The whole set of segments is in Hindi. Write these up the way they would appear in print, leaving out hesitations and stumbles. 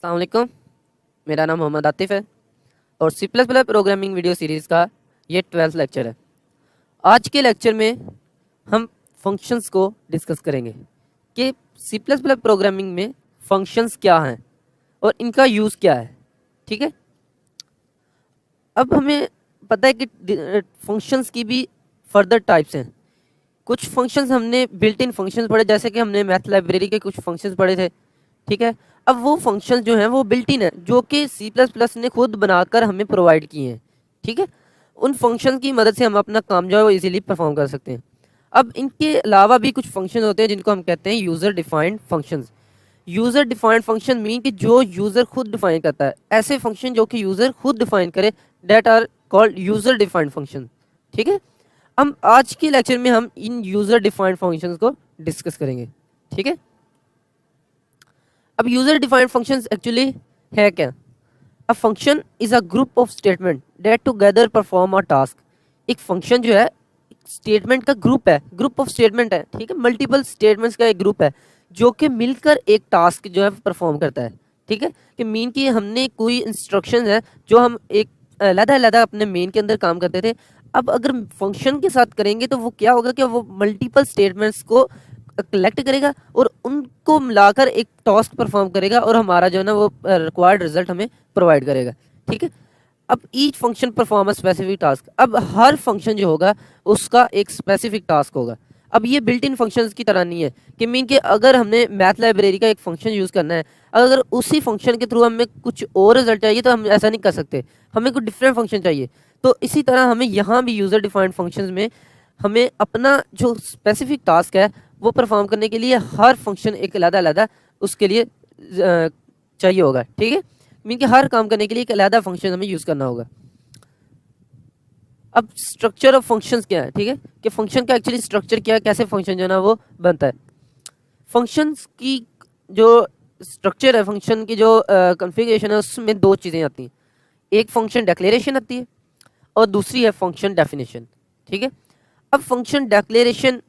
अस्सलाम वालेकुम। मेरा नाम मोहम्मद आतिफ़ है और C plus plus programming video series का ये 12th लेक्चर है। आज के लेक्चर में हम फंक्शंस को डिस्कस करेंगे कि सी प्लस प्लस प्रोग्रामिंग में फंक्शंस क्या हैं और इनका यूज़ क्या है। ठीक है, अब हमें पता है कि फंक्शंस की भी फर्दर टाइप्स हैं। कुछ फंक्शंस हमने बिल्ट इन फंक्शंस पढ़े, जैसे कि हमने मैथ लाइब्रेरी के कुछ फंक्शंस पढ़े थे। ठीक है, अब वो फंक्शंस जो हैं वो बिल्ट इन है, जो कि सी प्लस प्लस ने खुद बनाकर हमें प्रोवाइड किए हैं। ठीक है, उन फंक्शन की मदद से हम अपना काम जो है वो इजीली परफॉर्म कर सकते हैं। अब इनके अलावा भी कुछ फंक्शन होते हैं जिनको हम कहते हैं user defined functions. User defined function mean कि जो यूज़र खुद डिफाइन करता है, ऐसे फंक्शन जो कि यूज़र खुद डिफाइन करे, that are called user defined function. ठीक है, हम आज के लेक्चर में हम इन यूज़र डिफाइंड फंक्शंस को डिस्कस करेंगे। ठीक है, अब यूज़र डिफाइंड फंक्शंस एक्चुअली है क्या? A function is a group of statement that together perform a task. एक फंक्शन जो है स्टेटमेंट का ग्रुप है, ग्रुप ऑफ स्टेटमेंट है। ठीक है, मल्टीपल स्टेटमेंट्स का एक ग्रुप है जो कि मिलकर एक टास्क जो है परफॉर्म करता है। ठीक है, कि मीन कि हमने कोई इंस्ट्रक्शन है जो हम एक अलग-अलग अपने मेन के अंदर काम करते थे, अब अगर फंक्शन के साथ करेंगे तो वो क्या होगा कि वो मल्टीपल स्टेटमेंट्स को कलेक्ट करेगा और उनको मिलाकर एक टास्क परफॉर्म करेगा और हमारा जो है ना वो रिक्वायर्ड रिजल्ट हमें प्रोवाइड करेगा। ठीक है, अब each function perform a specific task. अब हर फंक्शन जो होगा उसका एक स्पेसिफिक टास्क होगा। अब ये बिल्ट इन फंक्शंस की तरह नहीं है कि मीन कि अगर हमने मैथ लाइब्रेरी का एक फंक्शन यूज़ करना है, अगर उसी फंक्शन के थ्रू हमें कुछ और रिजल्ट चाहिए तो हम ऐसा नहीं कर सकते, हमें कुछ डिफरेंट फंक्शन चाहिए। तो इसी तरह हमें यहाँ भी यूज़र डिफाइंड फंक्शंस में हमें अपना जो स्पेसिफिक टास्क है वो परफॉर्म करने के लिए हर फंक्शन एक अलग-अलग उसके लिए चाहिए होगा। ठीक है, मीन कि हर काम करने के लिए एक अलग फंक्शन हमें यूज़ करना होगा। अब स्ट्रक्चर ऑफ फंक्शंस क्या है? ठीक है, कि फंक्शन का एक्चुअली स्ट्रक्चर क्या है, कैसे फंक्शन जो है ना वो बनता है। फंक्शंस की जो स्ट्रक्चर है, फंक्शन की जो कॉन्फ़िगरेशन है, उसमें दो चीज़ें आती हैं। एक फंक्शन डिक्लेरेशन आती है और दूसरी है फंक्शन डेफिनेशन। ठीक है, अब फंक्शन डिक्लेरेशन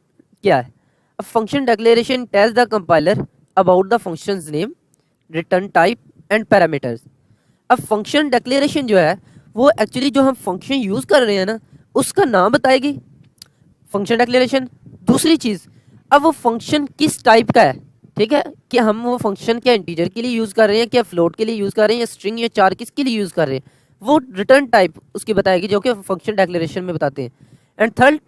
क्या है? अब function declaration tells the compiler about the functions name, return type and parameters. अब फंक्शन डिक्लेरेशन जो है वो एक्चुअली जो हम फंक्शन यूज़ कर रहे हैं ना उसका नाम बताएगी फंक्शन डिक्लेरेशन। दूसरी चीज़, अब वो फंक्शन किस टाइप का है। ठीक है, कि हम वो फंक्शन क्या इंटीजर के लिए यूज़ कर रहे हैं, क्या फ्लोट के लिए यूज़ कर रहे हैं, या स्ट्रिंग या चार किसके लिए यूज़ कर रहे हैं, वो रिटर्न टाइप उसकी बताएगी जो कि फंक्शन डिक्लेरेशन में बताते हैं। एंड थर्ड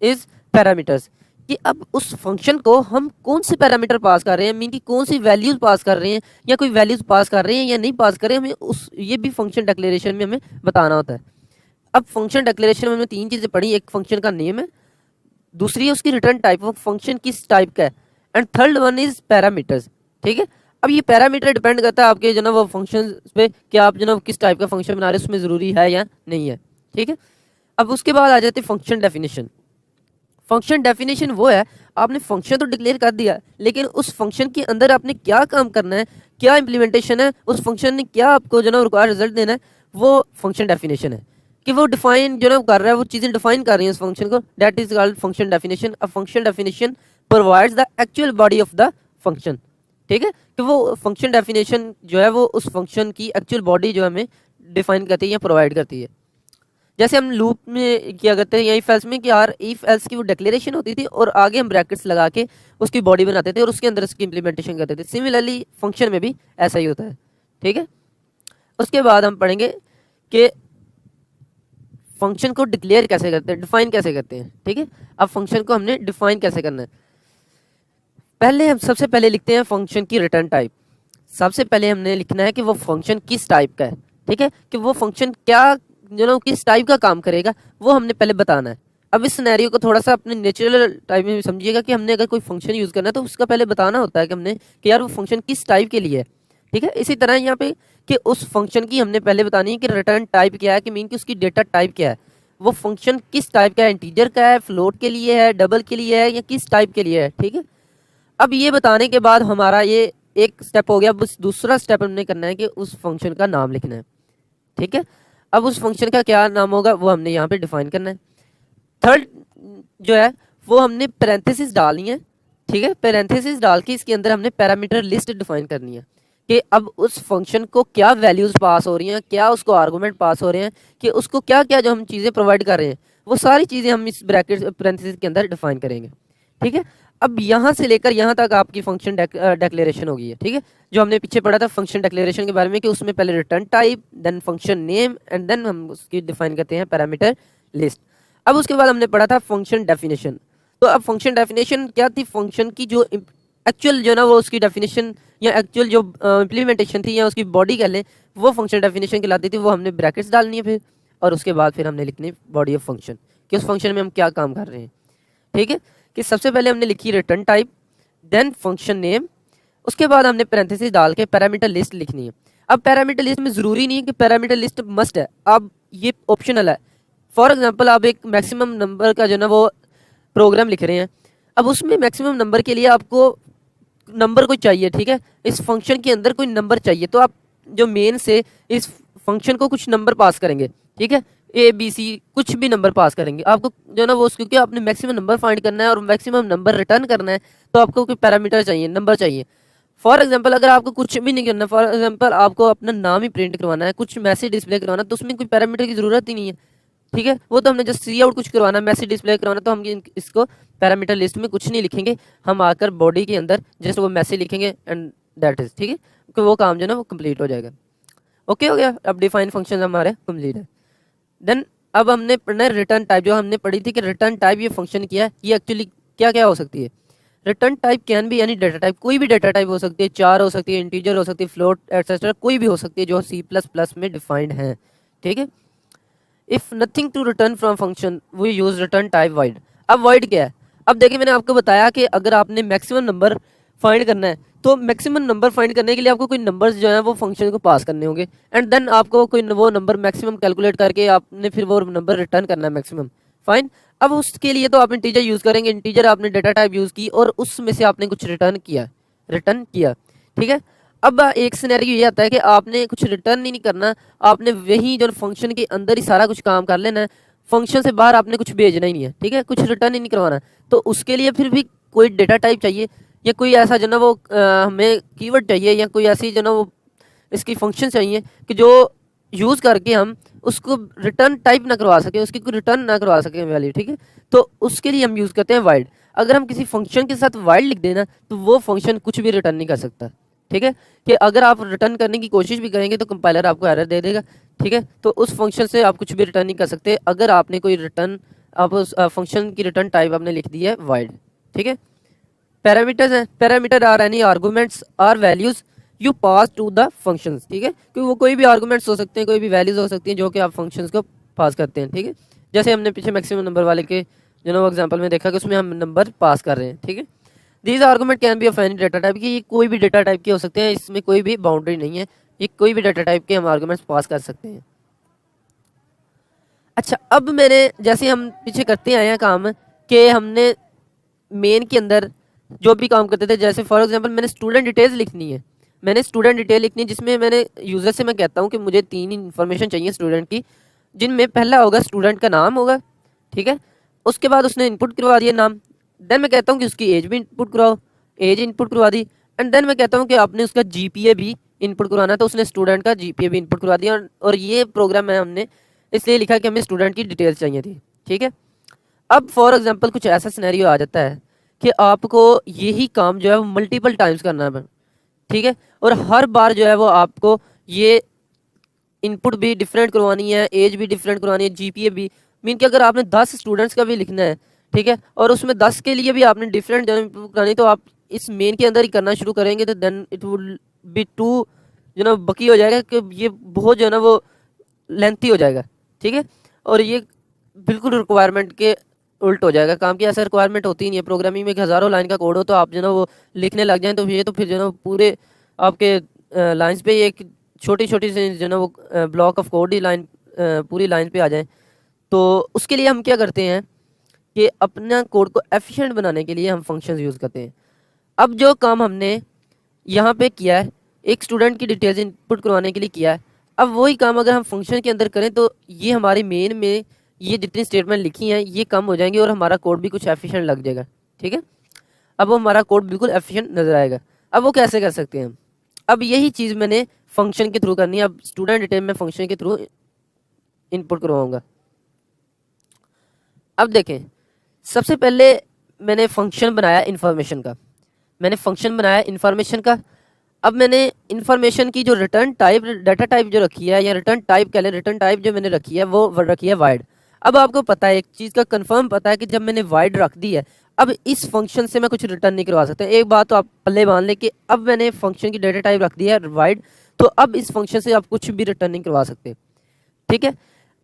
इज़ पैरामीटर्स, कि अब उस फंक्शन को हम कौन से पैरामीटर पास कर रहे हैं, मीन कि कौन सी वैल्यूज पास कर रहे हैं, या कोई वैल्यूज पास कर रहे हैं या नहीं पास कर रहे हैं, हमें उस ये भी फंक्शन डिक्लेरेशन में हमें बताना होता है। अब फंक्शन डिक्लेरेशन में हमने तीन चीज़ें पढ़ी, एक फंक्शन का नेम है, दूसरी है उसकी रिटर्न टाइप, वो फंक्शन किस टाइप का है, and third one is parameters. ठीक है, अब ये पैरामीटर डिपेंड करता है आपके जो ना वो फंक्शन पे कि आप जो ना किस टाइप का फंक्शन बना रहे हैं, उसमें ज़रूरी है या नहीं है। ठीक है, अब उसके बाद आ जाते हैं फंक्शन डेफिनेशन। फंक्शन डेफिनेशन वो है, आपने फंक्शन तो डिक्लेयर कर दिया लेकिन उस फंक्शन के अंदर आपने क्या काम करना है, क्या इंप्लीमेंटेशन है, उस फंक्शन ने क्या आपको जो ना रिक्वायर्ड रिजल्ट देना है, वो फंक्शन डेफिनेशन है। कि वो डिफाइन जो ना कर रहा है, वो चीज़ें डिफाइन कर रही हैं उस फंक्शन को, that is called function definition. A function definition provides the actual body of the function. ठीक है, कि वो फंक्शन डेफिनेशन जो है वो उस फंक्शन की एक्चुअल बॉडी जो हमें डिफाइन करती है या प्रोवाइड करती है। जैसे हम लूप में किया करते हैं या इफ एल्स में, कि यार इफ एल्स की वो डिक्लेरेशन होती थी और आगे हम ब्रैकेट्स लगा के उसकी बॉडी बनाते थे और उसके अंदर उसकी इंप्लीमेंटेशन करते थे। सिमिलरली फंक्शन में भी ऐसा ही होता है। ठीक है, उसके बाद हम पढ़ेंगे कि फंक्शन को डिक्लेयर कैसे करते हैं, डिफाइन कैसे करते हैं। ठीक है, अब फंक्शन को हमने डिफाइन कैसे करना है, पहले हम सबसे पहले लिखते हैं फंक्शन की रिटर्न टाइप। सबसे पहले हमने लिखना है कि वो फंक्शन किस टाइप का है। ठीक है, कि वो फंक्शन क्या जो ना किस टाइप का काम करेगा वो हमने पहले बताना है। अब इस सिनेरियो को थोड़ा सा अपने नेचुरल टाइप में भी समझिएगा कि हमने अगर कोई फंक्शन यूज़ करना है तो उसका पहले बताना होता है कि हमने कि यार वो फंक्शन किस टाइप के लिए है। ठीक है, इसी तरह यहाँ पे कि उस फंक्शन की हमने पहले बतानी है कि रिटर्न टाइप क्या है, कि मीन कि उसकी डेटा टाइप क्या है, वो फंक्शन किस टाइप का है, इंटीजर का है, फ्लोट के लिए है, डबल के लिए है, या किस टाइप के लिए है। ठीक है, अब ये बताने के बाद हमारा ये एक स्टेप हो गया। बस दूसरा स्टेप हमने करना है कि उस फंक्शन का नाम लिखना है। ठीक है, अब उस फंक्शन का क्या नाम होगा वो हमने यहाँ पे डिफाइन करना है। थर्ड जो है वो हमने पैरेंथेसिस डालनी है। ठीक है, पैरेंथेसिस डाल के इसके अंदर हमने पैरामीटर लिस्ट डिफाइन करनी है कि अब उस फंक्शन को क्या वैल्यूज़ पास हो रही हैं, क्या उसको आर्गूमेंट पास हो रहे हैं, कि उसको क्या क्या जो हम चीज़ें प्रोवाइड कर रहे हैं, वो सारी चीज़ें हम इस ब्रैकेट पैरेंथेसिस के अंदर डिफाइन करेंगे। ठीक है, अब यहाँ से लेकर यहाँ तक आपकी फंक्शन डेक्लेरेशन होगी है। ठीक है, जो हमने पीछे पढ़ा था फंक्शन डेक्लेरेशन के बारे में कि उसमें पहले return type, then function name, and then हम उसकी डिफाइन करते हैं पैरामीटर लिस्ट। अब उसके बाद हमने पढ़ा था फंक्शन डेफिनेशन। तो अब फंक्शन डेफिनेशन क्या थी, फंक्शन की जो एक्चुअल जो ना वो उसकी डेफिनेशन या एक्चुअल जो इम्प्लीमेंटेशन थी या उसकी बॉडी कह लें, वो फंक्शन डेफिनेशन कहलाती थी। वो हमने ब्रैकेट्स डालनी है फिर, और उसके बाद फिर हमने लिखनी बॉडी ऑफ फंक्शन कि उस फंक्शन में हम क्या काम कर रहे हैं। ठीक है, कि सबसे पहले हमने लिखी return type, then function name, उसके बाद हमने पैरेंथेसिस डाल के पैरामीटर लिस्ट लिखनी है। अब पैरामीटर लिस्ट में ज़रूरी नहीं है कि पैरामीटर लिस्ट मस्ट है, अब ये ऑप्शनल है। फॉर एग्जांपल आप एक मैक्सिमम नंबर का जो ना वो प्रोग्राम लिख रहे हैं, अब उसमें मैक्सिमम नंबर के लिए आपको नंबर कोई चाहिए। ठीक है, इस फंक्शन के अंदर कोई नंबर चाहिए, तो आप जो मेन से इस फंक्शन को कुछ नंबर पास करेंगे। ठीक है, ए बी सी कुछ भी नंबर पास करेंगे आपको जो ना वो, क्योंकि आपने मैक्सिमम नंबर फाइंड करना है और मैक्सिमम नंबर रिटर्न करना है, तो आपको कोई पैरामीटर चाहिए, नंबर चाहिए। फॉर एग्जांपल अगर आपको कुछ भी नहीं करना, फॉर एग्जांपल आपको अपना नाम ही प्रिंट करवाना है, कुछ मैसेज डिस्प्ले करवाना, तो उसमें कोई पैरामीटर की ज़रूरत ही नहीं है। ठीक है, वो तो हमने जस्ट सी आउट कुछ करवाना, मैसेज डिस्प्ले करवाना, तो हम इसको पैरामीटर लिस्ट में कुछ नहीं लिखेंगे, हम आकर बॉडी के अंदर जस्ट वो मैसेज लिखेंगे एंड दैट इज। ठीक है, तो वो काम जो ना वो कंप्लीट हो जाएगा। ओके हो गया, अब डिफाइन फंक्शन हमारे कंप्लीट है। देन अब हमने पढ़ना है रिटर्न टाइप, जो हमने पढ़ी थी कि रिटर्न टाइप ये फंक्शन किया है, ये एक्चुअली क्या क्या हो सकती है। Return type can be any data type, कोई भी डेटा टाइप हो सकती है, चार हो सकती है, इंटीजर हो सकती है, फ्लोट एक्सेट्रा, कोई भी हो सकती है जो C++ में डिफाइंड है। ठीक है, if nothing to return from function we use return type void. अब वाइड क्या है, अब देखिए मैंने आपको बताया कि अगर आपने मैक्सिमम नंबर फाइंड करना है, तो मैक्सिमम नंबर फाइंड करने के लिए आपको कोई नंबर्स जो है वो फंक्शन को पास करने होंगे, एंड देन आपको कोई वो नंबर मैक्सिमम कैलकुलेट करके आपने फिर वो नंबर रिटर्न करना है मैक्सिमम। फाइन, अब उसके लिए तो आप इंटीजर यूज़ करेंगे, इंटीजर आपने डेटा टाइप यूज़ की और उसमें से आपने कुछ रिटर्न किया। ठीक है, अब एक सिनेरियो ये आता है कि आपने कुछ रिटर्न ही नहीं करना, आपने वही जो फंक्शन के अंदर ही सारा कुछ काम कर लेना है, फंक्शन से बाहर आपने कुछ भेजना ही नहीं है। ठीक है, कुछ रिटर्न ही नहीं करवाना, तो उसके लिए फिर भी कोई डेटा टाइप चाहिए, या कोई ऐसा जो ना वो हमें कीवर्ड चाहिए, या कोई ऐसी जो ना वो इसकी फंक्शन चाहिए कि जो यूज़ करके हम उसको रिटर्न टाइप ना करवा सके, उसकी कोई रिटर्न ना करवा सके वैल्यू। ठीक है, तो उसके लिए हम यूज़ करते हैं वाइड। अगर हम किसी फंक्शन के साथ वाइड लिख देना, तो वो फंक्शन कुछ भी रिटर्न नहीं कर सकता। ठीक है, कि अगर आप रिटर्न करने की कोशिश भी करेंगे तो कंपाइलर आपको एरर दे देगा। ठीक है, तो उस फंक्शन से आप कुछ भी रिटर्न नहीं कर सकते अगर आपने कोई रिटर्न, आप उस फंक्शन की रिटर्न टाइप आपने लिख दी है वाइड। ठीक है, पैरामीटर्स हैं, parameter are any arguments are values you pass to the functions. ठीक है, क्योंकि वो कोई भी आर्गूमेंट्स हो सकते हैं, कोई भी वैल्यूज हो सकती हैं जो कि आप फंक्शंस को पास करते हैं। ठीक है, जैसे हमने पीछे मैक्सिमम नंबर वाले के जो ना वो एग्जांपल में देखा कि उसमें हम नंबर पास कर रहे हैं। ठीक है, these argument can be of any data type, की ये कोई भी डेटा टाइप के हो सकते हैं, इसमें कोई भी बाउंड्री नहीं है, ये कोई भी डेटा टाइप के हम आर्गूमेंट्स पास कर सकते हैं। अच्छा, अब मैंने जैसे हम पीछे करते आए हैं काम कि हमने मेन के अंदर जो भी काम करते थे, जैसे फॉर एग्जांपल मैंने स्टूडेंट डिटेल्स लिखनी है, मैंने स्टूडेंट डिटेल लिखनी है जिसमें मैंने यूज़र से मैं कहता हूँ कि मुझे 3 इन्फॉर्मेशन चाहिए स्टूडेंट की, जिनमें पहला होगा स्टूडेंट का नाम होगा। ठीक है, उसके बाद उसने इनपुट करवा दिया नाम, देन मैं कहता हूँ कि उसकी एज भी इनपुट कराओ, एज इनपुट करवा दी, एंड देन मैं कहता हूँ कि आपने उसका GPA भी इनपुट करवाना, तो उसने स्टूडेंट का GPA भी इनपुट करवा दिया, और ये प्रोग्राम है हमने इसलिए लिखा कि हमें स्टूडेंट की डिटेल्स चाहिए थी। ठीक है, अब फॉर एग्जांपल कुछ ऐसा सिनेरियो आ जाता है कि आपको यही काम जो है वो मल्टीपल टाइम्स करना है। ठीक है, और हर बार जो है वो आपको ये इनपुट भी डिफरेंट करवानी है, एज भी डिफरेंट करवानी है, GPA भी, मीन कि अगर आपने 10 स्टूडेंट्स का भी लिखना है, ठीक है, और उसमें 10 के लिए भी आपने डिफरेंट जो इनपुट करानी, तो आप इस मेन के अंदर ही करना शुरू करेंगे, तो then it would be to जो ना बकी हो जाएगा, कि ये बहुत जो है ना वो लेंथी हो जाएगा। ठीक है, और ये बिल्कुल रिक्वायरमेंट के उल्ट हो जाएगा काम की, ऐसा रिक्वायरमेंट होती नहीं है प्रोग्रामिंग में। एक हज़ारों लाइन का कोड हो तो आप जो ना वो लिखने लग जाएं, तो ये तो फिर जो ना पूरे आपके लाइंस पे एक छोटी छोटी सी जो ना वो block of code he line पूरी लाइन पे आ जाए। तो उसके लिए हम क्या करते हैं कि अपना कोड को एफिशिएंट बनाने के लिए हम फंक्शंस यूज़ करते हैं। अब जो काम हमने यहाँ पे किया है, एक स्टूडेंट की डिटेल्स इनपुट करवाने के लिए किया है, अब वही काम अगर हम फंक्शन के अंदर करें तो ये हमारे मेन में ये जितनी स्टेटमेंट लिखी हैं ये कम हो जाएंगी और हमारा कोड भी कुछ एफिशिएंट लग जाएगा। ठीक है, अब वो हमारा कोड बिल्कुल एफिशिएंट नज़र आएगा। अब वो कैसे कर सकते हैं हम, अब यही चीज़ मैंने फंक्शन के थ्रू करनी है। अब स्टूडेंट डिटेल में फंक्शन के थ्रू इनपुट करवाऊंगा। अब देखें, सबसे पहले मैंने फंक्शन बनाया इन्फॉर्मेशन का, मैंने फंक्शन बनाया इन्फॉर्मेशन का। अब मैंने इन्फॉर्मेशन की जो रिटर्न टाइप, डाटा टाइप जो रखी है, या रिटर्न टाइप कह लें, रिटर्न टाइप जो मैंने रखी है वो रखी है वाइड। अब आपको पता है, एक चीज़ का कंफर्म पता है कि जब मैंने वाइड रख दी है, अब इस फंक्शन से मैं कुछ रिटर्न नहीं करवा सकता। एक बात तो आप पल्ले बांध लें कि अब मैंने फंक्शन की डाटा टाइप रख दी है वाइड, तो अब इस फंक्शन से आप कुछ भी रिटर्न नहीं करवा सकते। ठीक है।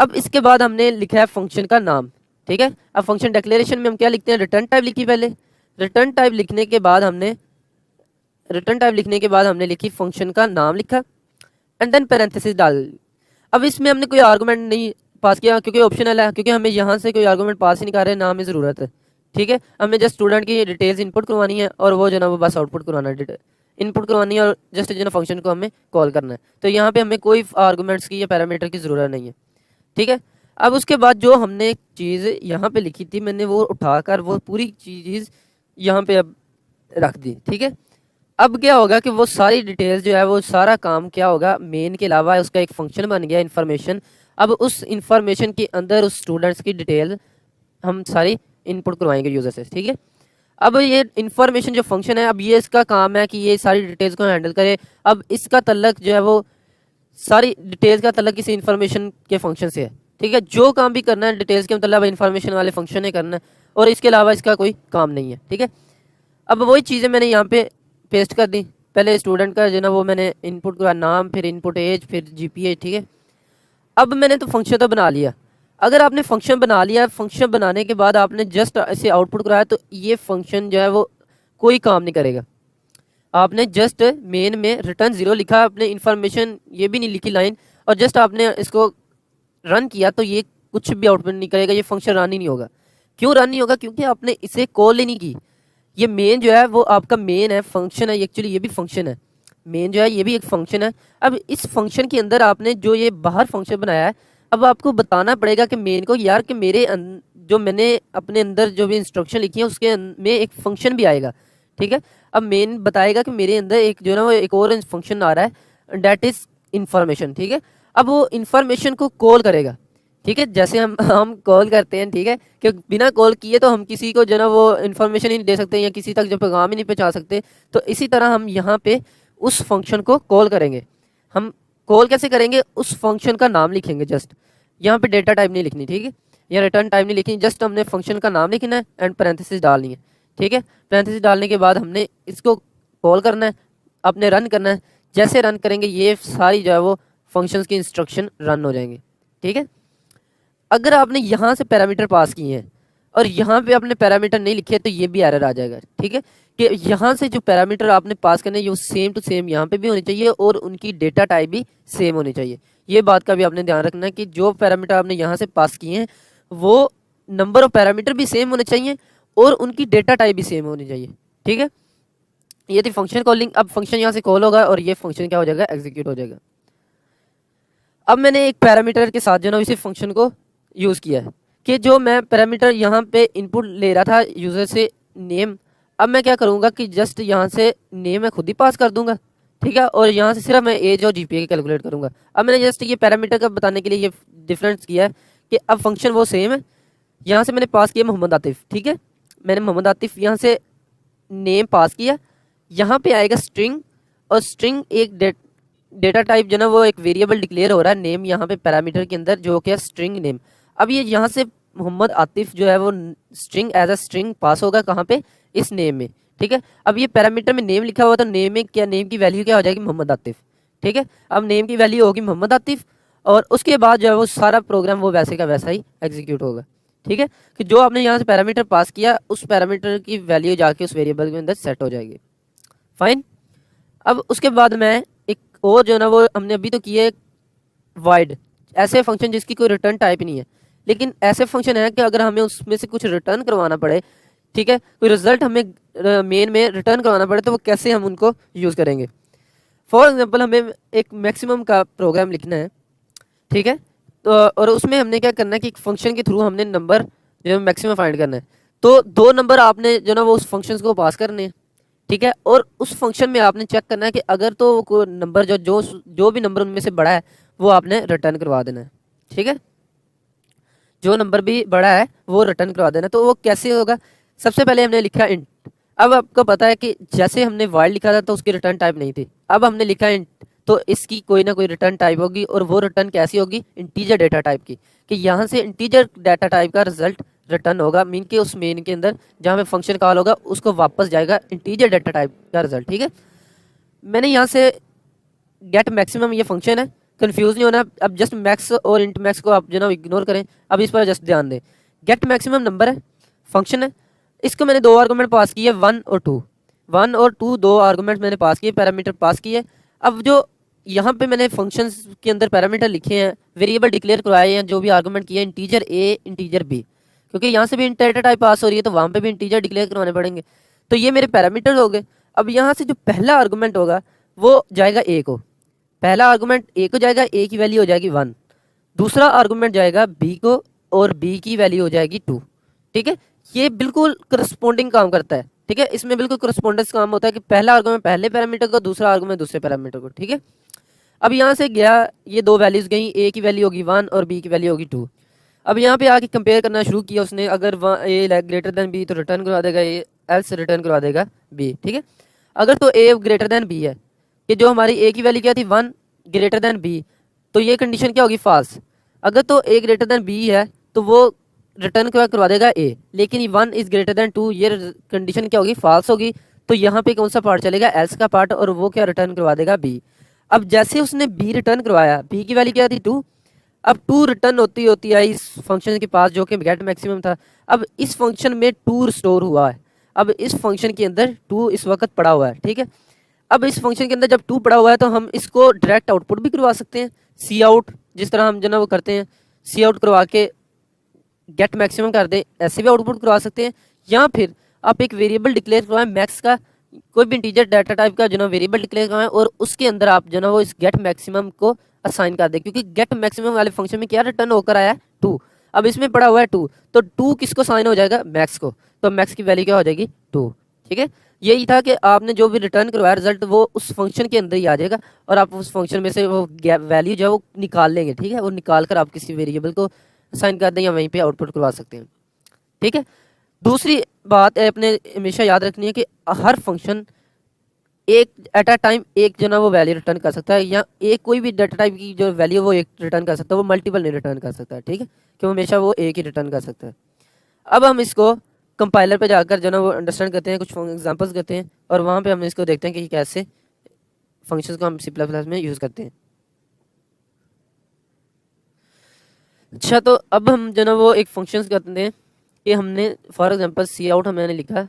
अब इसके बाद हमने लिखा है फंक्शन का नाम। ठीक है। अब फंक्शन डिक्लेरेशन में हम क्या लिखते हैं, रिटर्न टाइप लिखी पहले। रिटर्न टाइप लिखने के बाद हमने लिखी फंक्शन का नाम लिखा, एंड देन पैरेंथेसिस डाल। अब इसमें हमने कोई आर्गुमेंट नहीं पास किया क्योंकि ऑप्शनल है, क्योंकि हमें यहाँ से कोई आर्गुमेंट पास ही नहीं कर रहे, ना हमें ज़रूरत है। ठीक है। हमें जस्ट स्टूडेंट की डिटेल्स इनपुट करवानी है और वो जो ना वो बस आउटपुट करवाना है, इनपुट करवानी है और जस्ट जो ना फंक्शन को हमें कॉल करना है। तो यहाँ पे हमें कोई आर्गुमेंट्स की या पैरामीटर की ज़रूरत नहीं है। ठीक है। अब उसके बाद जो हमने चीज़ यहाँ पे लिखी थी, मैंने वो उठाकर वो पूरी चीज़ यहाँ पे अब रख दी। ठीक है। अब क्या होगा कि वो सारी डिटेल्स जो है, वो सारा काम क्या होगा, मेन के अलावा उसका एक फंक्शन बन गया इन्फॉर्मेशन। अब उस इन्फॉर्मेशन के अंदर उस स्टूडेंट्स की डिटेल हम सारी इनपुट करवाएंगे यूज़र से। ठीक है। अब ये इन्फॉर्मेशन जो फंक्शन है, अब ये इसका काम है कि ये सारी डिटेल्स को हैंडल करे। अब इसका तल्लक जो है वो सारी डिटेल्स का तल्लक किसी इन्फॉर्मेशन के फंक्शन से है। ठीक है। जो काम भी करना है डिटेल्स के मतलब इन्फॉर्मेशन वाले फंक्शन ने करना है, और इसके अलावा इसका कोई काम नहीं है। ठीक है। अब वही चीज़ें मैंने यहाँ पे पेस्ट कर दी। पहले स्टूडेंट का जो ना वो मैंने इनपुट करा, नाम, फिर इनपुट एज, फिर जीपीए। ठीक है। अब मैंने तो फंक्शन तो बना लिया। अगर आपने फंक्शन बना लिया, फंक्शन बनाने के बाद आपने जस्ट ऐसे आउटपुट कराया, तो ये फंक्शन जो है वो कोई काम नहीं करेगा। आपने जस्ट मेन में रिटर्न 0 लिखा, आपने इन्फॉर्मेशन ये भी नहीं लिखी लाइन, और जस्ट आपने इसको रन किया, तो ये कुछ भी आउटपुट नहीं करेगा, ये फंक्शन रन ही नहीं होगा। क्यों रन नहीं होगा? क्योंकि आपने इसे कॉल ही नहीं की। ये मेन जो है वो आपका मेन है, फंक्शन है एक्चुअली, ये भी फंक्शन है। मेन जो है ये भी एक फंक्शन है। अब इस फंक्शन के अंदर आपने जो ये बाहर फंक्शन बनाया है, अब आपको बताना पड़ेगा कि मेन को, यार कि मेरे जो मैंने अपने अंदर जो भी इंस्ट्रक्शन लिखी है उसके में एक फंक्शन भी आएगा। ठीक है। अब मेन बताएगा कि मेरे अंदर एक जो ना वो एक और फंक्शन आ रहा है, डेट इज इन्फॉर्मेशन। ठीक है। अब वो इन्फॉर्मेशन को कॉल करेगा। ठीक है। जैसे हम कॉल करते हैं, ठीक है, कि बिना कॉल किए तो हम किसी को जो ना वो इन्फॉर्मेशन ही नहीं दे सकते, या किसी तक जो पैगाम ही नहीं पहुंचा सकते। तो इसी तरह हम यहाँ पे उस फंक्शन को कॉल करेंगे। हम कॉल कैसे करेंगे? उस फंक्शन का नाम लिखेंगे जस्ट, यहाँ पे डेटा टाइप नहीं लिखनी। ठीक है। या रिटर्न टाइप नहीं लिखनी, जस्ट हमने फंक्शन का नाम लिखना है एंड पैरेंथेसिस डालनी है। ठीक है। पैरेंथेसिस डालने के बाद हमने इसको कॉल करना है, अपने रन करना है। जैसे रन करेंगे ये सारी जो है वो फंक्शंस की इंस्ट्रक्शन रन हो जाएंगे। ठीक है। अगर आपने यहाँ से पैरामीटर पास किए हैं और यहाँ पे आपने पैरामीटर नहीं लिखे, तो ये भी एरर आ जाएगा। ठीक है। कि यहाँ से जो पैरामीटर आपने पास करने ये सेम टू सेम यहाँ पे भी होनी चाहिए, और उनकी डेटा टाइप भी सेम होनी चाहिए। ये बात का भी आपने ध्यान रखना है कि जो पैरामीटर आपने यहाँ से पास किए हैं वो नंबर ऑफ पैरामीटर भी सेम होने चाहिए, और उनकी डेटा टाइप भी सेम होनी चाहिए। ठीक है। ये थी फंक्शन कॉलिंग। अब फंक्शन यहाँ से कॉल होगा और ये फंक्शन क्या हो जाएगा, एग्जीक्यूट हो जाएगा। अब मैंने एक पैरामीटर के साथ जो ना इसी फंक्शन को यूज़ किया है कि जो मैं पैरामीटर यहाँ पे इनपुट ले रहा था यूज़र से, नेम, अब मैं क्या करूँगा कि जस्ट यहाँ से नेम मैं खुद ही पास कर दूंगा। ठीक है। और यहाँ से सिर्फ मैं एज और जीपीए कैलकुलेट करूँगा। अब मैंने जस्ट ये पैरामीटर का बताने के लिए ये डिफरेंस किया है कि अब फंक्शन वो सेम है। यहाँ से मैंने पास किया मोहम्मद आतिफ। ठीक है। मैंने मोहम्मद आतिफ यहाँ से नेम पास किया, यहाँ पे आएगा स्ट्रिंग, और स्ट्रिंग एक डेटा टाइप जो ना वो एक वेरिएबल डिक्लेयर हो रहा है नेम यहाँ पे पैरामीटर के अंदर, जो क्या स्ट्रिंग नेम। अब ये यहाँ से मोहम्मद आतिफ जो है वो string as a string pass होगा कहाँ पे, इस नेम में। ठीक है। अब ये पैरामीटर में नेम लिखा हुआ, तो नेम में क्या, नेम की वैल्यू क्या हो जाएगी, मोहम्मद आतिफ। ठीक है। अब नेम की वैल्यू होगी मोहम्मद आतिफ, और उसके बाद जो है वो सारा प्रोग्राम वो वैसे का वैसा ही एग्जीक्यूट होगा। ठीक है। कि जो आपने यहाँ से पैरामीटर पास किया उस पैरामीटर की वैल्यू जाके उस वेरिएबल के अंदर सेट हो जाएगी। फाइन। अब उसके बाद मैं एक और जो ना वो हमने अभी तो किए वाइड, ऐसे फंक्शन जिसकी कोई रिटर्न टाइप नहीं है, लेकिन ऐसे फंक्शन है कि अगर हमें उसमें से कुछ रिटर्न करवाना पड़े, ठीक है, कोई रिजल्ट हमें मेन में रिटर्न करवाना पड़े, तो वो कैसे हम उनको यूज़ करेंगे। फॉर एग्जांपल हमें एक मैक्सिमम का प्रोग्राम लिखना है। ठीक है। तो और उसमें हमने क्या करना है कि एक फंक्शन के थ्रू हमने नंबर जो मैक्सिमम फाइंड करना है। तो 2 नंबर आपने जो ना वो उस फंक्शन को पास करने हैं। ठीक है। और उस फंक्शन में आपने चेक करना है कि अगर तो कोई नंबर जो भी नंबर उनमें से बड़ा है वो आपने रिटर्न करवा देना है। ठीक है, जो नंबर भी बड़ा है वो रिटर्न करवा देना। तो वो कैसे होगा, सबसे पहले हमने लिखा इंट। अब आपको पता है कि जैसे हमने वाइड लिखा था तो उसकी रिटर्न टाइप नहीं थी, अब हमने लिखा इंट तो इसकी कोई ना कोई रिटर्न टाइप होगी, और वो रिटर्न कैसी होगी, इंटीजर डेटा टाइप की, कि यहाँ से इंटीजर डेटा टाइप का रिजल्ट रिटर्न होगा। मीन के उस मेन के अंदर जहाँ पे फंक्शन कॉल होगा उसको वापस जाएगा इंटीजर डेटा टाइप का रिजल्ट। ठीक है, मैंने यहाँ से गेट मैक्सिमम ये फंक्शन है, कंफ्यूज नहीं होना। अब जस्ट मैक्स और इंट मैक्स को आप जो ना इग्नोर करें, अब इस पर जस्ट ध्यान दें। गेट मैक्सिमम नंबर है, फंक्शन है, इसको मैंने दो आर्गूमेंट पास किए, 1 और 2। 1 और 2 दो आर्गूमेंट मैंने पास किए, पैरामीटर पास किए। अब जो यहाँ पे मैंने फंक्शंस के अंदर पैरामीटर लिखे हैं, वेरिएबल डिक्लेयर करवाए हैं, जो भी आर्गूमेंट किए, इंटीजर ए इंटीजर बी, क्योंकि यहाँ से भी इंटर टाइप पास हो रही है तो वहाँ पे भी इंटीजर डिक्लेयर करवाने पड़ेंगे। तो ये मेरे पैरामीटर हो गए। अब यहाँ से जो पहला आर्गूमेंट होगा वो जाएगा ए को, पहला आर्गूमेंट ए को जाएगा, ए की वैल्यू हो जाएगी 1। दूसरा आर्गूमेंट जाएगा बी को और बी की वैल्यू हो जाएगी 2। ठीक है, ये बिल्कुल करस्पॉन्डिंग काम करता है। ठीक है, इसमें बिल्कुल करस्पॉन्डेंस काम होता है कि पहला आर्गूमेंट पहले पैरामीटर को, दूसरा आर्गूमेंट दूसरे पैरामीटर को। ठीक है, अब यहाँ से गया, ये दो वैल्यूज गई, ए की वैल्यू होगी 1 और बी की वैल्यू होगी 2। अब यहाँ पे आके कंपेयर करना शुरू किया उसने, अगर ए ग्रेटर देन बी तो रिटर्न करवा देगा ए, एल्स रिटर्न करवा देगा बी। ठीक है, अगर तो ए ग्रेटर देन बी है, कि जो हमारी ए की वैल्यू क्या थी 1 ग्रेटर देन बी, तो ये कंडीशन क्या होगी, फॉल्स। अगर तो ए ग्रेटर देन बी है तो वो रिटर्न करवा देगा ए, लेकिन 1 इज ग्रेटर देन 2, ये कंडीशन क्या होगी, फॉल्स होगी। तो यहाँ पे कौन सा पार्ट चलेगा, एल्स का पार्ट, और वो क्या रिटर्न करवा देगा बी। अब जैसे उसने बी रिटर्न करवाया, बी की वैल्यू क्या थी 2, अब 2 रिटर्न होती होती है इस फंक्शन के पास जो कि गेट मैक्सिमम था। अब इस फंक्शन में 2 स्टोर हुआ है, अब इस फंक्शन के अंदर 2 इस वक्त पड़ा हुआ है। ठीक है, अब इस फंक्शन के अंदर जब 2 पड़ा हुआ है तो हम इसको डायरेक्ट आउटपुट भी करवा सकते हैं, सी आउट, जिस तरह हम जो ना वो करते हैं, सी आउट करवा के गेट मैक्सिमम कर दें, ऐसे भी आउटपुट करवा सकते हैं। या फिर आप एक वेरिएबल डिक्लेयर करवाएं मैक्स का, कोई भी इंटीजर डाटा टाइप का जो ना वेरिएबल डिक्लेयर करवाएं, और उसके अंदर आप जो ना वो इस गेट मैक्सिमम को असाइन कर दें, क्योंकि गेट मैक्सिमम वाले फंक्शन में क्या रिटर्न होकर आया है 2, अब इसमें पड़ा हुआ है 2, तो 2 किसको साइन हो जाएगा, मैक्स को, तो मैक्स की वैल्यू क्या हो जाएगी 2। ठीक है, यही था कि आपने जो भी रिटर्न करवाया रिजल्ट वो उस फंक्शन के अंदर ही आ जाएगा, और आप उस फंक्शन में से वो वैल्यू जो है वो निकाल लेंगे। ठीक है, वो निकाल कर आप किसी वेरिएबल को असाइन कर दें या वहीं पे आउटपुट करवा सकते हैं। ठीक है, दूसरी बात है अपने हमेशा याद रखनी है कि हर फंक्शन एक एट अ टाइम एक जो ना वो वैल्यू रिटर्न कर सकता है, या एक कोई भी डाटा टाइप की जो वैल्यू वो एक रिटर्न कर सकता है, वो मल्टीपल नहीं रिटर्न कर सकता है। ठीक है, क्यों, हमेशा वो एक ही रिटर्न कर सकता है। अब हम इसको कंपाइलर पे जाकर जो ना वो अंडरस्टैंड करते हैं, कुछ एग्जांपल्स करते हैं, और वहाँ पे हम इसको देखते हैं कि कैसे फंक्शंस को हम C++ में यूज़ करते हैं। अच्छा, तो अब हम जो ना वो एक फंक्शंस करते हैं कि हमने फॉर एग्जांपल सी आउट हमने लिखा है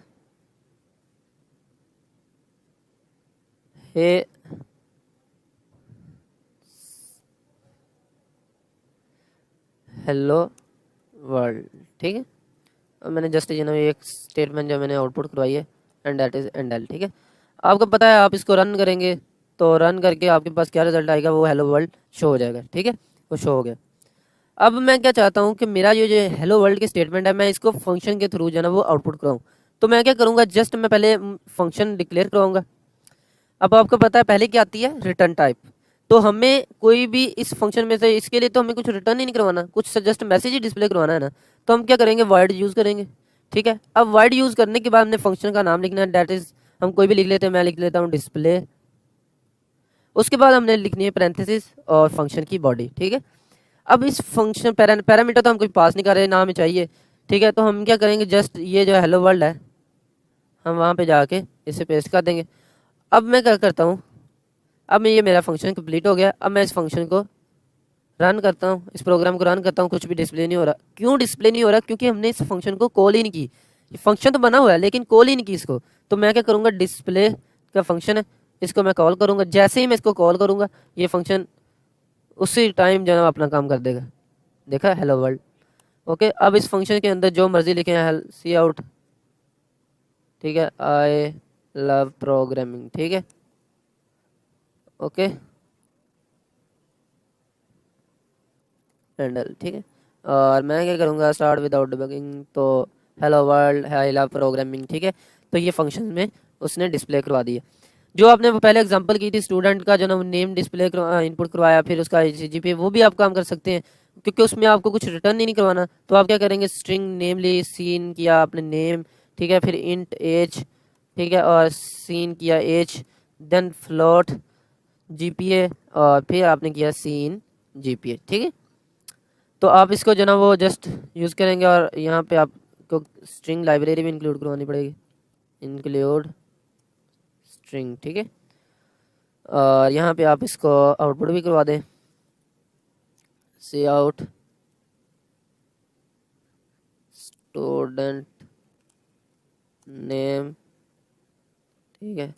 हेलो वर्ल्ड। ठीक है, और मैंने जस्ट जो ना एक स्टेटमेंट जो मैंने आउटपुट करवाई है, and that is and L. ठीक है, आपको पता है आप इसको रन करेंगे तो रन करके आपके पास क्या रिजल्ट आएगा, वो हेलो वर्ल्ड शो हो जाएगा। ठीक है, वो शो हो गया। अब मैं क्या चाहता हूँ कि मेरा जो हेलो वर्ल्ड की स्टेटमेंट है, मैं इसको फंक्शन के थ्रू जो ना वो आउटपुट कराऊँ। तो मैं क्या करूँगा, जस्ट मैं पहले फंक्शन डिक्लेयर कराऊंगा। अब आपको पता है पहले क्या आती है, रिटर्न टाइप। तो हमें कोई भी इस फंक्शन में से, इसके लिए तो हमें कुछ रिटर्न ही नहीं करवाना, कुछ जस्ट मैसेज ही डिस्प्ले करवाना है ना, तो हम क्या करेंगे, वाइड यूज़ करेंगे। ठीक है, अब वाइड यूज़ करने के बाद हमने फंक्शन का नाम लिखना है, डैट इज हम कोई भी लिख लेते हैं, मैं लिख लेता हूँ डिस्प्ले। उसके बाद हमने लिखनी है पैरेंथेसिस और फंक्शन की बॉडी। ठीक है, अब इस फंक्शन पैरामीटर तो हम कोई पास नहीं कर रहे, नाम चाहिए। ठीक है, तो हम क्या करेंगे, जस्ट ये जो हेलो वर्ल्ड है हम वहाँ पे जाके इसे पेस्ट कर देंगे। अब मैं क्या करता हूँ, अब ये मेरा फंक्शन कंप्लीट हो गया। अब मैं इस फंक्शन को रन करता हूँ, इस प्रोग्राम को रन करता हूँ, कुछ भी डिस्प्ले नहीं हो रहा। क्यों डिस्प्ले नहीं हो रहा, क्योंकि हमने इस फंक्शन को कॉल ही नहीं की। फंक्शन तो बना हुआ है लेकिन कॉल ही नहीं की इसको। तो मैं क्या करूँगा, डिस्प्ले का फंक्शन है, इसको मैं कॉल करूँगा। जैसे ही मैं इसको कॉल करूँगा ये फंक्शन उसी टाइम जो है अपना काम कर देगा। देखा, हेलो वर्ल्ड। ओके, अब इस फंक्शन के अंदर जो मर्जी लिखे हैं, सी आउट, ठीक है, आई लव प्रोग्रामिंग। ठीक है, ओके, हैंडल। ठीक है, और मैं क्या करूँगा, स्टार्ट विदाउट डिबगिंग, तो hello world, I love programming. ठीक है, तो ये फंक्शन में उसने डिस्प्ले करवा दिया। जो आपने वो पहले एग्जांपल की थी स्टूडेंट का जो ना नेम डिस्प्ले इनपुट करवाया, फिर उसका जीपीए, वो भी आप काम कर सकते हैं क्योंकि उसमें आपको कुछ रिटर्न ही नहीं करवाना। तो आप क्या करेंगे, स्ट्रिंग नेमली सीन किया आपने नेम, ठीक है, फिर इंट एज, ठीक है, और सीन किया एज, देन फ्लोट जीपीए, और फिर आपने किया सीन जीपीए, ठीक है। तो आप इसको जो ना वो जस्ट यूज़ करेंगे और यहाँ पे आपको स्ट्रिंग लाइब्रेरी भी इंक्लूड करवानी पड़ेगी, इंक्लूड स्ट्रिंग, ठीक है। और यहाँ पे आप इसको आउटपुट भी करवा दें, सी आउट स्टूडेंट नेम, ठीक है,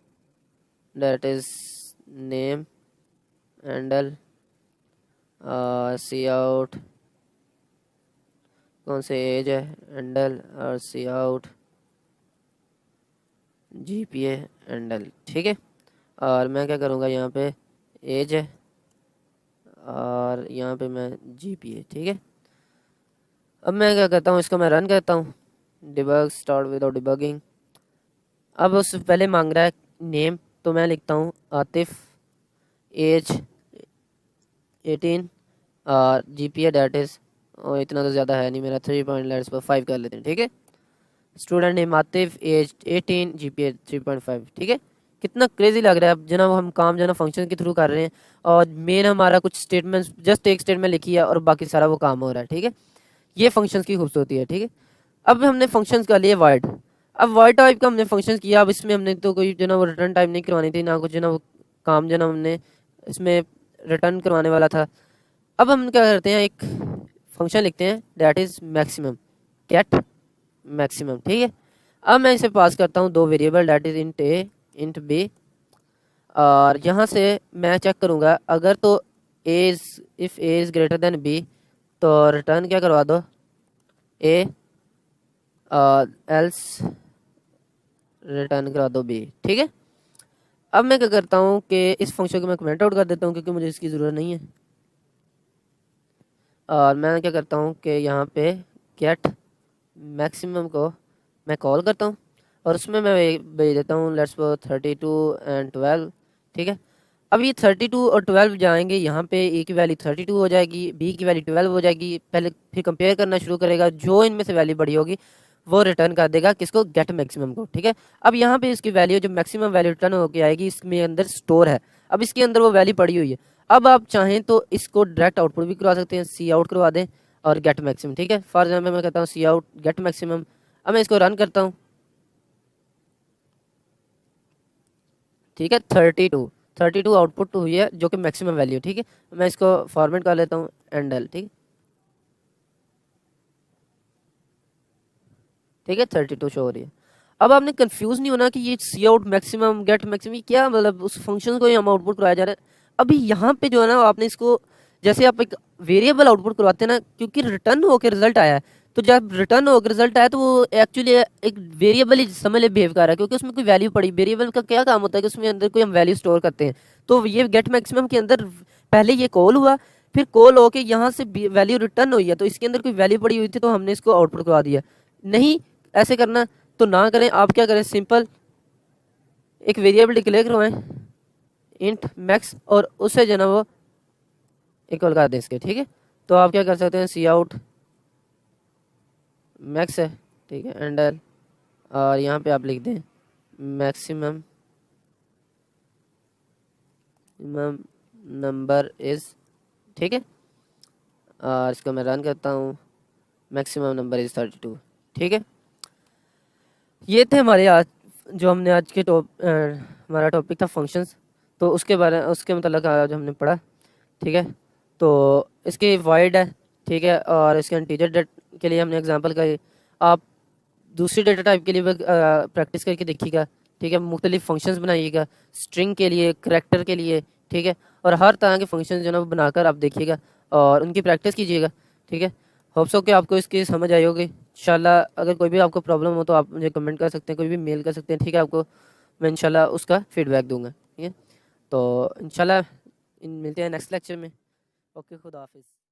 that is name handle, cout कौन से एज है हैंडल, और सी आउट जीपीए हैंडल, ठीक है। और मैं क्या करूँगा, यहाँ पे एज है और यहाँ पे मैं जीपीए, ठीक है। अब मैं क्या करता हूँ, इसको मैं रन करता हूँ, डिबग स्टार्ट विदाउट डिबगिंग। अब उससे पहले मांग रहा है नेम, तो मैं लिखता हूँ आतिफ, एज 18, और जीपीए डैट इज़, और इतना तो ज़्यादा है नहीं मेरा, 3.5 कर लेते हैं, ठीक है। Student name Atif, age 18, GPA 3.5, ठीक है। कितना क्रेजी लग रहा है। अब जना हम काम जना फंक्शन के थ्रू कर रहे हैं और मेन हमारा कुछ स्टेटमेंट, जस्ट एक स्टेटमेंट लिखी है और बाकी सारा वो काम हो रहा है, ठीक है। ये फंक्शंस की खूबसूरती है, ठीक है। अब हमने फंक्शंस का लिए वाइड, अब वाइड टाइप का हमने फंक्शंस किया। अब इसमें हमने तो कोई जो ना वो रिटर्न टाइप नहीं करवानी थी, ना कुछ जो ना वो काम जो ना हमने इसमें रिटर्न करवाने वाला था। अब हम क्या करते हैं, एक फंक्शन लिखते हैं that is maximum, get maximum, ठीक है। अब मैं इसे पास करता हूँ दो variable, that is int a int b, और यहाँ से मैं चेक करूँगा अगर तो a is, if a is greater than b तो रिटर्न क्या करवा दो, ए, एल्स रिटर्न करा दो बी, ठीक है। अब मैं क्या करता हूँ कि इस फंक्शन को मैं कमेंट आउट कर देता हूँ क्योंकि मुझे इसकी ज़रूरत नहीं है। और मैं क्या करता हूँ कि यहाँ पे गेट मैक्सिमम को मैं कॉल करता हूँ और उसमें मैं भेज देता हूँ लेट्स सपोज 32 एंड 12, ठीक है। अब ये 32 और 12 जाएंगे, यहाँ पे ए की वैल्यू 32 हो जाएगी, बी की वैल्यू 12 हो जाएगी। पहले फिर कंपेयर करना शुरू करेगा, जो इनमें से वैल्यू बड़ी होगी वो रिटर्न कर देगा किसको, गेट मैक्सिमम को, ठीक है। अब यहाँ पे इसकी वैल्यू जो मैक्सिमम वैल्यू रिटर्न होकर आएगी इसमें अंदर स्टोर है, अब इसके अंदर वो वैल्यू पड़ी हुई है। अब आप चाहें तो इसको डायरेक्ट आउटपुट भी करवा सकते हैं, सी आउट करवा दें और गेट मैक्सिमम, ठीक है। फॉर एग्जाम्पल मैं कहता हूँ सी आउट गेट मैक्सिमम। अब मैं इसको रन करता हूँ, ठीक है। 32 आउटपुट हुई है जो कि मैक्सिमम वैल्यू, ठीक है। मैं इसको फॉर्मेट कर लेता हूँ एंडल, ठीक है, ठीक है। 32 शो हो रही है। अब आपने कंफ्यूज नहीं होना कि ये सी आउट मैक्सिमम गेट मैक्सिमम क्या मतलब, उस फंक्शन को ही हम आउटपुट करवाया जा रहा है। अभी यहाँ पे जो है ना आपने इसको, जैसे आप एक वेरिएबल आउटपुट करवाते हैं ना, क्योंकि रिटर्न होकर रिजल्ट आया है, तो जब रिटर्न होकर रिजल्ट आया तो वो एक्चुअली एक वेरिएबल ही समझ ले बिहेव कर रहा है, क्योंकि उसमें कोई वैल्यू पड़ी। वेरिएबल का क्या काम होता है कि उसमें अंदर कोई हम वैल्यू स्टोर करते हैं। तो ये गेट मैक्सिमम के अंदर पहले ये कॉल हुआ, फिर कॉल होके यहाँ से वैल्यू रिटर्न हुई है, तो इसके अंदर कोई वैल्यू पड़ी हुई थी तो हमने इसको आउटपुट करवा दिया। नहीं ऐसे करना तो ना करें, आप क्या करें, सिंपल एक वेरिएबल डिक्लेयर करवाएं इंट मैक्स और उससे जो ना वो इक्वल कर दें इसके, ठीक है। तो आप क्या कर सकते हैं, सी आउट मैक्स है, ठीक है, एंडर, और यहाँ पे आप लिख दें मैक्सिमम नंबर इज़, ठीक है। और इसको मैं रन करता हूँ, मैक्सिमम नंबर इज़ 32, ठीक है। ये थे हमारे आज जो हमने आज के हमारा टॉपिक था फंक्शंस, तो उसके बारे उसके मतलब आज हमने पढ़ा, ठीक है। तो इसकी वाइड है, ठीक है, और इसके इंटीजर डेट के लिए हमने एग्जांपल करी। आप दूसरी डेटा टाइप के लिए भी प्रैक्टिस करके देखिएगा, ठीक है। मुख्तलिफ फंक्शंस बनाइएगा, स्ट्रिंग के लिए, करैक्टर के लिए, ठीक है, और हर तरह के फंक्शन जो है ना वो बनाकर आप देखिएगा और उनकी प्रैक्टिस कीजिएगा, ठीक है। होप सो कि आपको इसकी समझ आई होगी इंशाल्लाह। अगर कोई भी आपको प्रॉब्लम हो तो आप मुझे कमेंट कर सकते हैं, कोई भी मेल कर सकते हैं, ठीक है। आपको मैं इंशाल्लाह उसका फीडबैक दूंगा, ठीक है। तो इंशाल्लाह मिलते हैं नेक्स्ट लेक्चर में। ओके, खुदा हाफिज़।